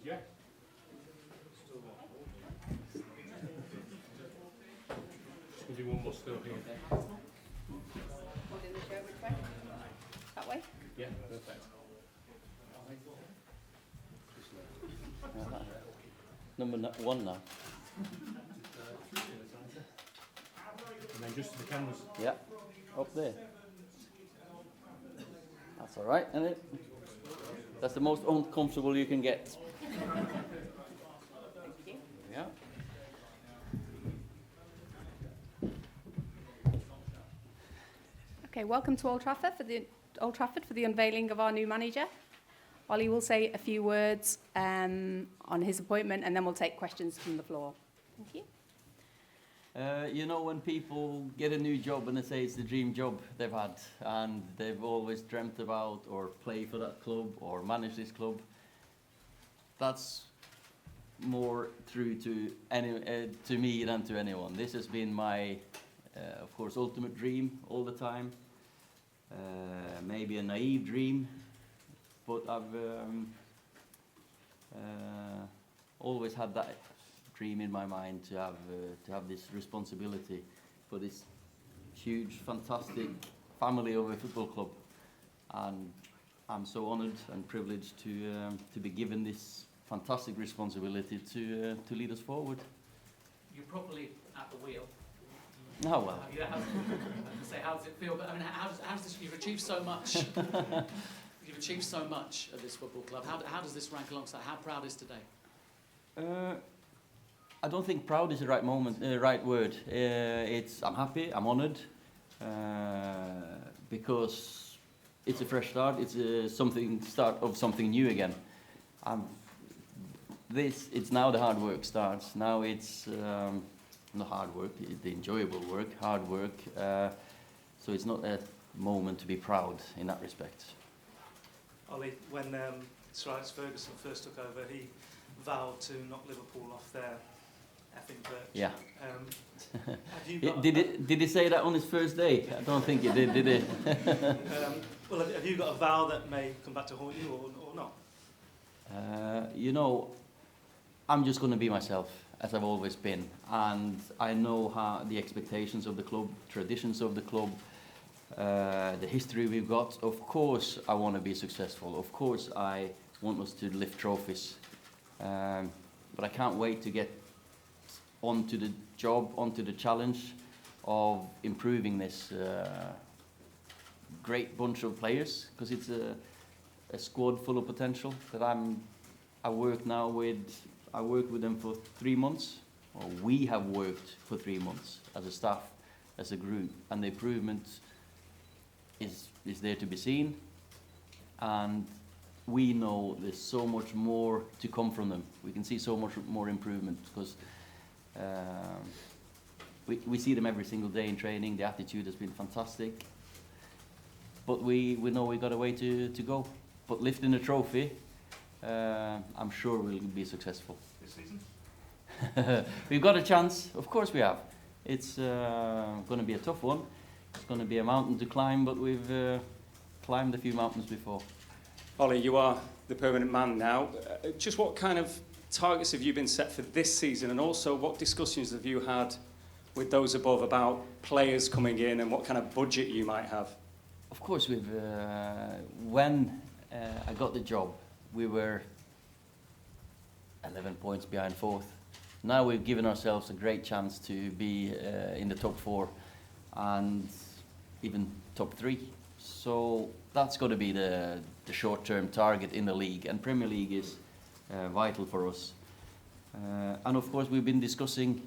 Yeah. We'll do one more still here. Holding the shirt which way? That way? Yeah, perfect. Number one now. And then just to the cameras. Yeah, up there. That's all right, isn't it? That's the most uncomfortable you can get. Thank you. Yeah. Okay, welcome to Old Trafford for the unveiling of our new manager. Ollie will say a few words on his appointment, and then we'll take questions from the floor. Thank you. You know, when people get a new job and they say it's the dream job they've had and they've always dreamt about or play for that club or manage this club, that's more true to me than to anyone. This has been my, of course, ultimate dream all the time. Maybe a naive dream, but I've always had that dream in my mind to have this responsibility for this huge, fantastic family of a football club, and I'm so honoured and privileged to be given this fantastic responsibility to lead us forward. You're properly at the wheel. Oh well. Yeah, I was going to say, how does it feel? But I mean, how's this? You've achieved so much. You've achieved so much at this football club. How does this rank alongside? How proud is today? I don't think proud is the right word. I'm happy, I'm honoured, because it's a fresh start. It's start of something new again. It's now the hard work starts. Now it's not hard work, the enjoyable work, hard work. So it's not a moment to be proud in that respect. Ollie, when Sir Alex Ferguson first took over, he vowed to knock Liverpool off their effing perch. Yeah. Have you got, did he say that on his first day? I don't think he did he? Well, have you got a vow that may come back to haunt you or not? You know, I'm just going to be myself, as I've always been. And I know how the expectations of the club, traditions of the club, the history we've got. Of course, I want to be successful. Of course, I want us to lift trophies. But I can't wait to get onto the job, onto the challenge of improving this great bunch of players, because it's a squad full of potential that I work with them for 3 months, or we have worked for 3 months as a staff, as a group, and the improvement is there to be seen, and we know there's so much more to come from them. We can see so much more improvement, because we see them every single day in training. The attitude has been fantastic, but we know we got a way to go. But lifting a trophy, I'm sure we'll be successful. This season? We've got a chance, of course we have. It's going to be a tough one. It's going to be a mountain to climb, but we've climbed a few mountains before. Ollie, you are the permanent man now. Just what kind of targets have you been set for this season, and also what discussions have you had with those above about players coming in and what kind of budget you might have? Of course, when I got the job, we were 11 points behind fourth. Now we've given ourselves a great chance to be in the top 4 and even top 3. So that's got to be the short-term target in the league, and Premier League is vital for us. And of course we've been discussing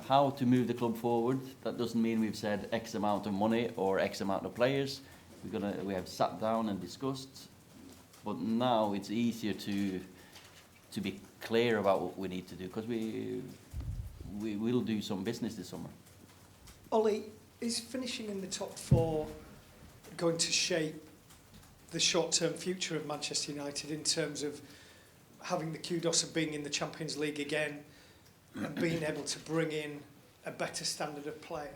how to move the club forward. That doesn't mean we've said X amount of money or X amount of players. We have sat down and discussed, but now it's easier to be clear about what we need to do, because we will do some business this summer. Ollie, is finishing in the top 4 going to shape the short-term future of Manchester United in terms of having the kudos of being in the Champions League again and being able to bring in a better standard of player?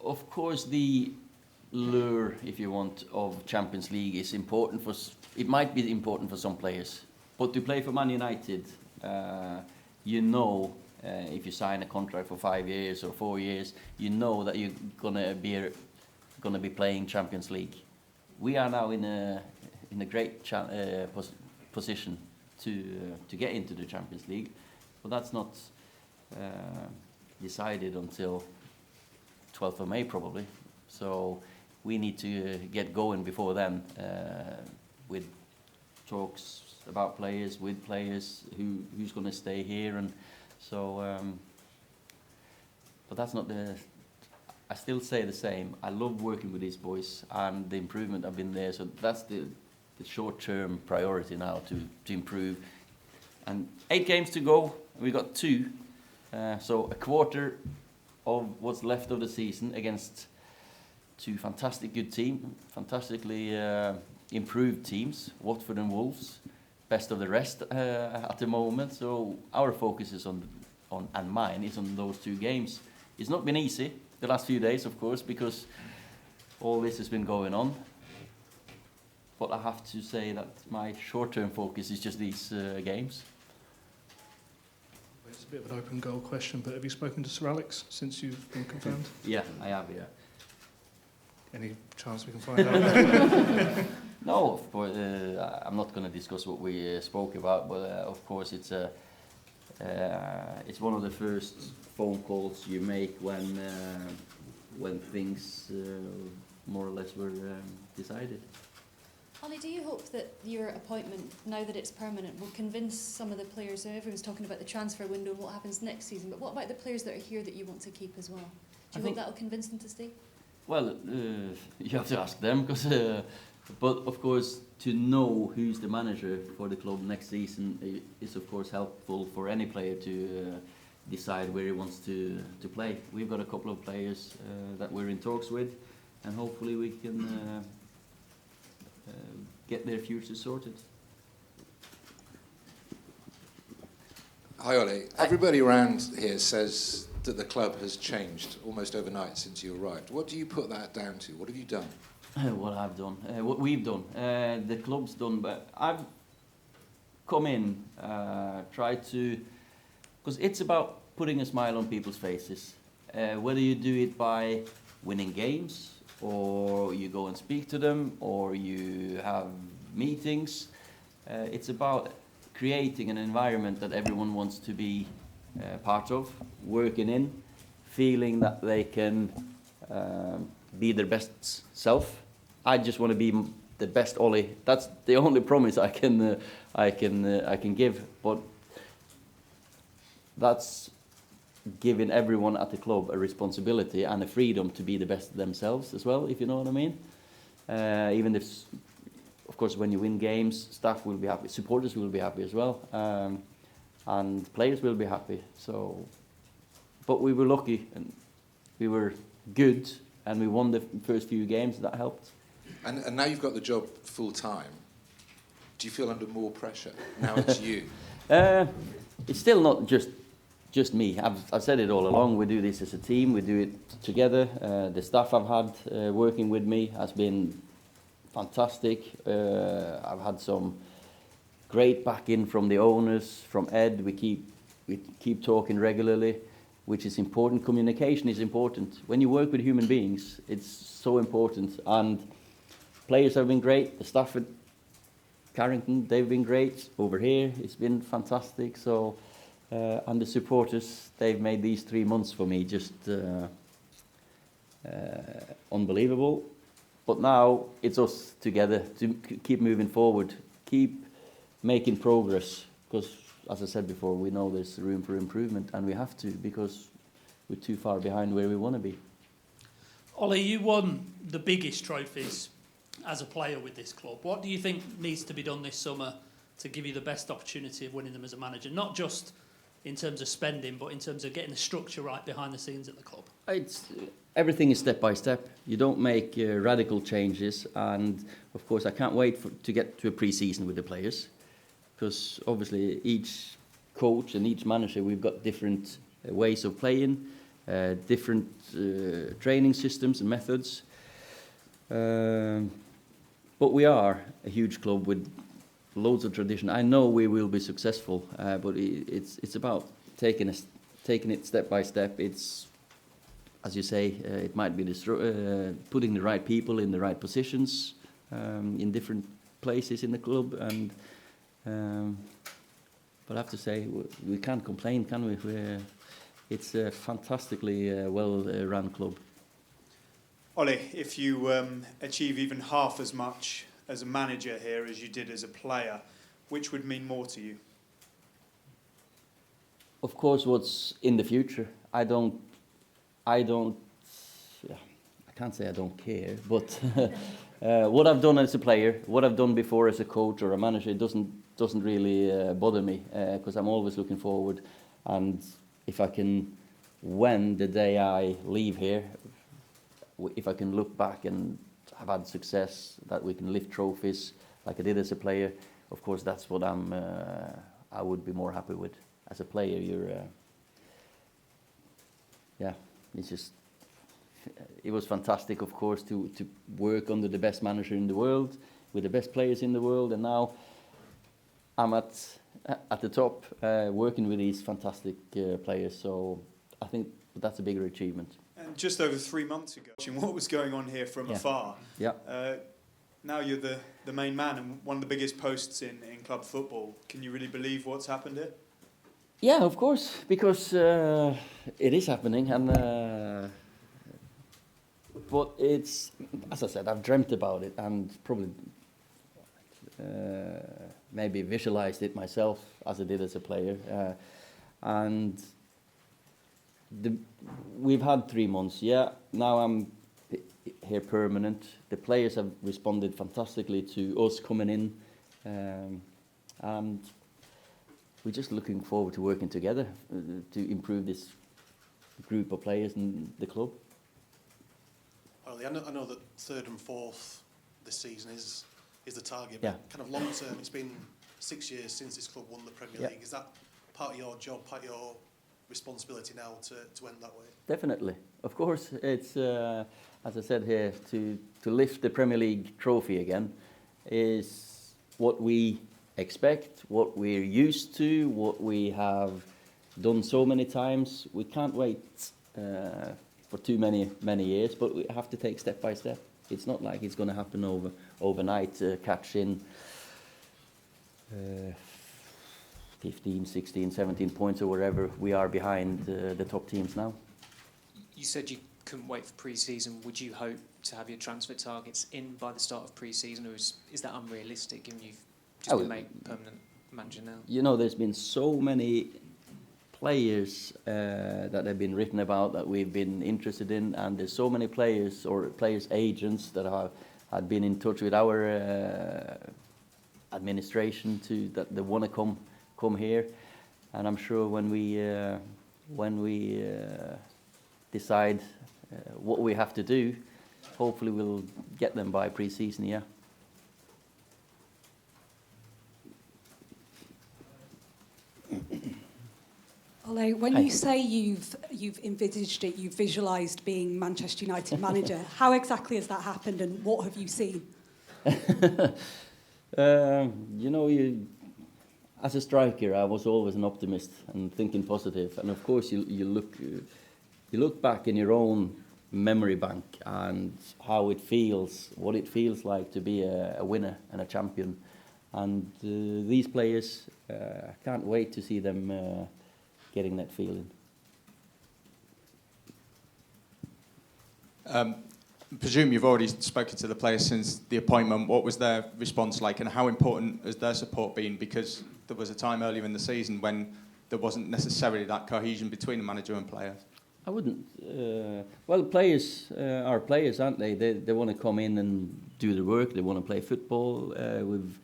Of course, the lure, if you want, of Champions League is important it might be important for some players, But to play for Man United, you know, if you sign a contract for 5 years or 4 years, you know that you're gonna be playing Champions League. We are now in a great position to get into the Champions League, but that's not decided until 12th of May probably. So we need to get going before then with talks about players, with players, who's going to stay here, and so. But that's not the. I still say the same. I love working with these boys, and the improvement have been there. So that's the short-term priority now to improve. And 8 games to go. We got 2, so a quarter of what's left of the season against 2 fantastic good teams, fantastically improved teams, Watford and Wolves, best of the rest at the moment. So our focus is on and mine is on those 2 games. It's not been easy the last few days, of course, because all this has been going on. But I have to say that my short-term focus is just these games. It's a bit of an open goal question, but have you spoken to Sir Alex since you've been confirmed? Yeah, I have, yeah. Any chance we can find out? No, of course, I'm not going to discuss what we spoke about, but of course it's one of the first phone calls you make when things more or less were decided. Ollie, do you hope that your appointment, now that it's permanent, will convince some of the players? So everyone's talking about the transfer window and what happens next season, but what about the players that are here that you want to keep as well? Do you hope that'll convince them to stay? Well, you have to ask them, because, but of course, to know who's the manager for the club next season is of course helpful for any player to decide where he wants to play. We've got a couple of players that we're in talks with, and hopefully we can get their futures sorted. Hi Ollie, everybody around here says that the club has changed almost overnight since you arrived. What do you put that down to? What have you done? What I've done, what we've done, the club's done, but I've come in, tried to, because it's about putting a smile on people's faces. Whether you do it by winning games, or you go and speak to them, or you have meetings, it's about creating an environment that everyone wants to be part of, working in, feeling that they can be their best self. I just want to be the best Ollie. That's the only promise I can give. But that's giving everyone at the club a responsibility and a freedom to be the best themselves as well, if you know what I mean. Even if, of course, when you win games, staff will be happy, supporters will be happy as well, and players will be happy. So, but we were lucky and we were good, and we won the first few games. That helped. And now you've got the job full time. Do you feel under more pressure now? It's you. It's still not just me. I've said it all along. We do this as a team. We do it together. The staff I've had working with me has been fantastic. I've had some great backing from the owners, from Ed. We keep talking regularly, which is important. Communication is important. When you work with human beings, it's so important. And players have been great. The staff at Carrington, they've been great. Over here, it's been fantastic. So, and the supporters, they've made these 3 months for me just unbelievable. But now it's us together to keep moving forward, keep making progress. Because, as I said before, we know there's room for improvement, and we have to, because we're too far behind where we want to be. Ollie, you won the biggest trophies as a player with this club. What do you think needs to be done this summer to give you the best opportunity of winning them as a manager? Not just in terms of spending, but in terms of getting the structure right behind the scenes at the club. Everything is step by step. You don't make radical changes, and of course I can't wait to get to a pre-season with the players, because obviously each coach and each manager, we've got different ways of playing, different training systems and methods. But we are a huge club with loads of tradition. I know we will be successful, but it's about taking it step by step. It's, as you say, it might be putting the right people in the right positions in different places in the club, and but I have to say we can't complain, can we? It's a fantastically well-run club. Ole, if you achieve even half as much as a manager here as you did as a player, which would mean more to you? Of course, what's in the future. I can't say I don't care, but what I've done as a player, what I've done before as a coach or a manager, it doesn't really bother me, because I'm always looking forward. And if I can, when the day I leave here, if I can look back and have had success, that we can lift trophies like I did as a player, of course that's what I would be more happy with. As a player, it was fantastic, of course, to work under the best manager in the world, with the best players in the world, and now I'm at the top, working with these fantastic players. So I think that's a bigger achievement. And just over 3 months ago, watching what was going on here from afar, now you're the main man and one of the biggest posts in club football. Can you really believe what's happened here? Yeah, of course, because it is happening, and but it's, as I said, I've dreamt about it and probably maybe visualized it myself as I did as a player, and we've had 3 months. Yeah, now I'm here permanent. The players have responded fantastically to us coming in, and we're just looking forward to working together to improve this group of players in the club. Ollie, I know that 3rd and 4th this season is the target, yeah. But kind of long term, it's been 6 years since this club won the Premier League. Is that part of your job, part of your responsibility now to end that way? Definitely, of course. It's as I said here, to lift the Premier League trophy again is what we expect, what we're used to, what we have done so many times. We can't wait for too many years, but we have to take step by step. It's not like it's going to happen overnight, catch in 15, 16, 17 points or wherever we are behind the top teams now. You said you couldn't wait for pre-season. Would you hope to have your transfer targets in by the start of pre-season, or is that unrealistic given you've just been made permanent manager now? You know, there's been so many players that have been written about that we've been interested in, and there's so many players or players' agents that had been in touch with our administration that they want to come here, and I'm sure when we decide what we have to do, hopefully we'll get them by pre-season. Yeah. Ole, when you say you've envisaged it, you've visualised being Manchester United manager, how exactly has that happened and what have you seen? You know, as a striker, I was always an optimist and thinking positive. And of course, you look back in your own memory bank and how it feels, what it feels like to be a winner and a champion. And these players, I can't wait to see them getting that feeling. Presume you've already spoken to the players since the appointment. What was their response like, and how important has their support been? Because there was a time earlier in the season when there wasn't necessarily that cohesion between the manager and players. I wouldn't. Well, players are players, aren't they? They want to come in and do the work. They want to play football. We've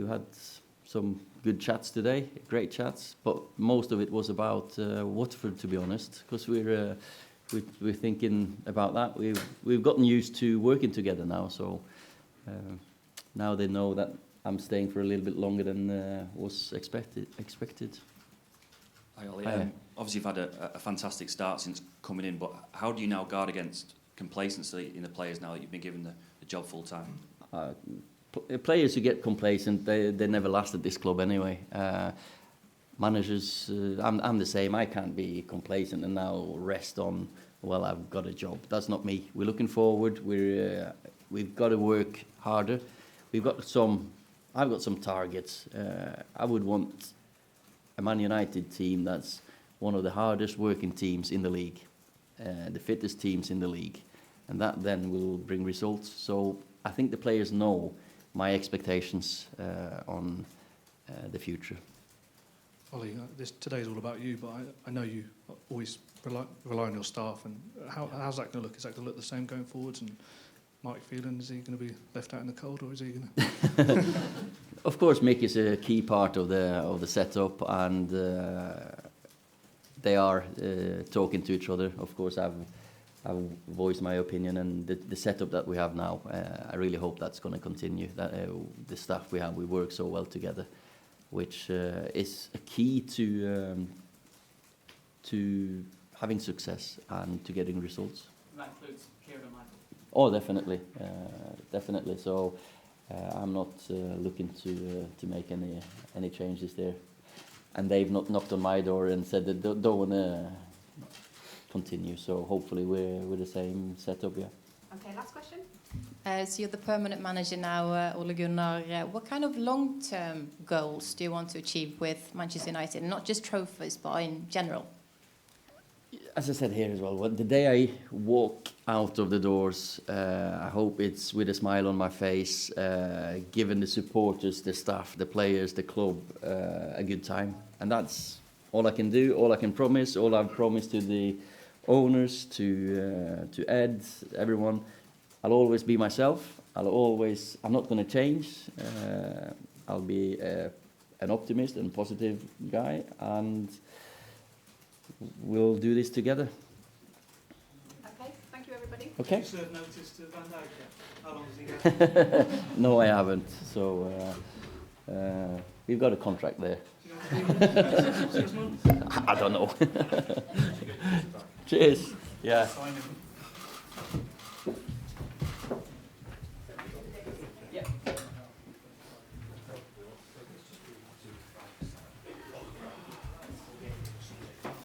had some good chats today, great chats, but most of it was about Watford, to be honest, because we're thinking about that. We've gotten used to working together now, so now they know that I'm staying for a little bit longer than was expected. Hi, Ollie. Obviously, you've had a fantastic start since coming in, but how do you now guard against complacency in the players now that you've been given the job full time? players who get complacent, they never last at this club anyway. Managers, I'm the same. I can't be complacent and now rest on, well, I've got a job. That's not me. We're looking forward. We've got to work harder. I've got some targets. I would want a Man United team that's one of the hardest working teams in the league, the fittest teams in the league, and that then will bring results. So I think the players know my expectations on the future. Ollie, today's all about you, but I know you always rely on your staff. And how's that going to look? Is that going to look the same going forwards? And Mike Phelan, is he going to be left out in the cold, or is he going to? Of course, Mick is a key part of the setup, and they are talking to each other. Of course, I've voiced my opinion, and the setup that we have now, I really hope that's going to continue. That the staff we have, we work so well together, which is a key to having success and to getting results. And that includes Kieran and Michael. Oh, definitely, definitely. So I'm not looking to make any changes there, and they've not knocked on my door and said that don't want to continue. So hopefully we're the same setup, yeah. Okay, last question. So you're the permanent manager now, Ole Gunnar. What kind of long-term goals do you want to achieve with Manchester United? Not just trophies, but in general. As I said here as well, the day I walk out of the doors, I hope it's with a smile on my face, giving the supporters, the staff, the players, the club a good time. And that's all I can do, all I can promise, all I've promised to the owners, to Ed, everyone. I'll always be myself. I'm not going to change. I'll be an optimist and positive guy, and we'll do this together. Okay, thank you everybody. Okay. Did you serve notice to Van Dijk yet? How long has he got? No, I haven't. So we've got a contract there. 6 months? I don't know. Cheers. Yeah. Sign him.